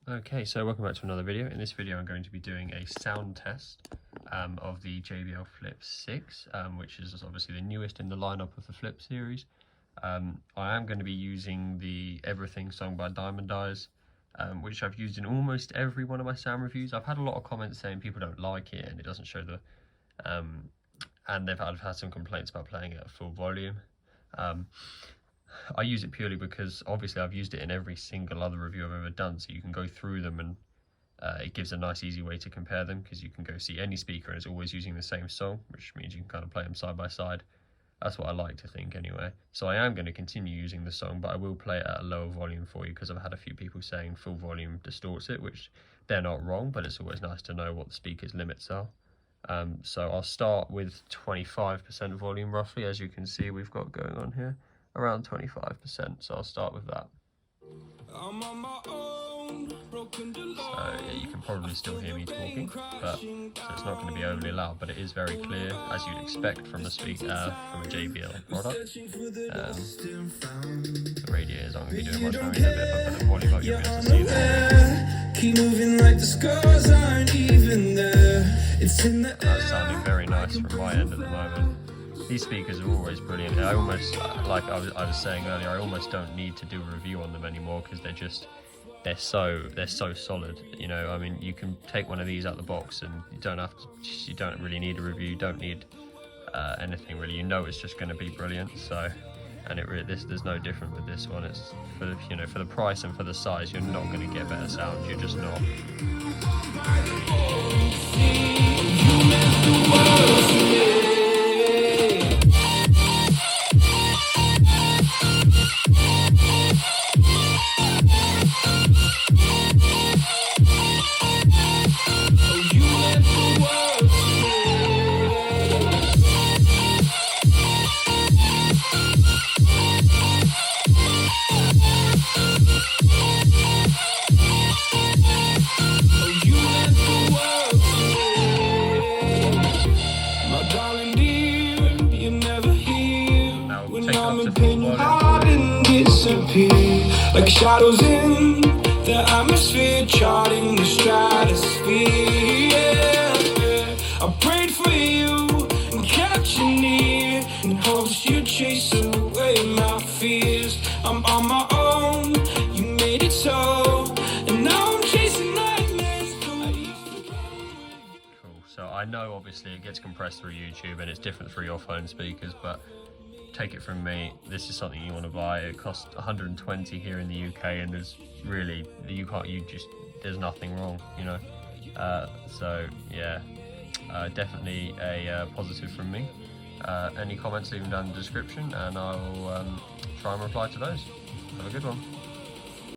Okay, so welcome back to another video. In this video I'm going to be doing a sound test of the JBL Flip 6, which is obviously the newest in the lineup of the Flip series. I am going to be using the Everything song by Diamond Eyes, which I've used in almost every one of my sound reviews. I've had a lot of comments saying people don't like it and it doesn't show the... and I've had some complaints about playing it at full volume. I use it purely because obviously I've used it in every single other review I've ever done, so you can go through them and it gives a nice easy way to compare them, because you can go see any speaker and it's always using the same song, which means you can kind of play them side by side. That's what I like to think anyway. So I am going to continue using the song, but I will play it at a lower volume for you, because I've had a few people saying full volume distorts it, which they're not wrong, but it's always nice to know what the speaker's limits are. So I'll start with 25% volume roughly, as you can see we've got going on here. Around 25%, so I'll start with that. So yeah, you can probably still hear me talking, but so it's not going to be overly loud, but it is very clear, as you'd expect from a speaker from a JBL product. The radiators aren't going to be doing much damage, but if I put the volume up, you'll be able to see that. Keep moving like the scars aren't even there. That's sounding very nice from my end at the moment. These speakers are always brilliant. I almost, like I was saying earlier, I almost don't need to do a review on them anymore, because they're so solid. You know, I mean, you can take one of these out the box and you don't really need a review. You don't need anything really. You know, it's just going to be brilliant. So, and there's no different with this one. It's for the price and for the size, you're not going to get better sound. You're just not. Like shadows in the atmosphere, charting the stratosphere. Yeah. I prayed for you and kept you near, in hopes you'd chase away my fears. I'm on my own, you made it so, and now I'm chasing nightmares. Cool. So I know obviously it gets compressed through YouTube and it's different through your phone speakers, but take it from me, this is something you want to buy. It costs 120 here in the UK, and there's really, there's nothing wrong, you know. So yeah, definitely a positive from me. Any comments, leave them down in the description and I'll try and reply to those. Have a good one.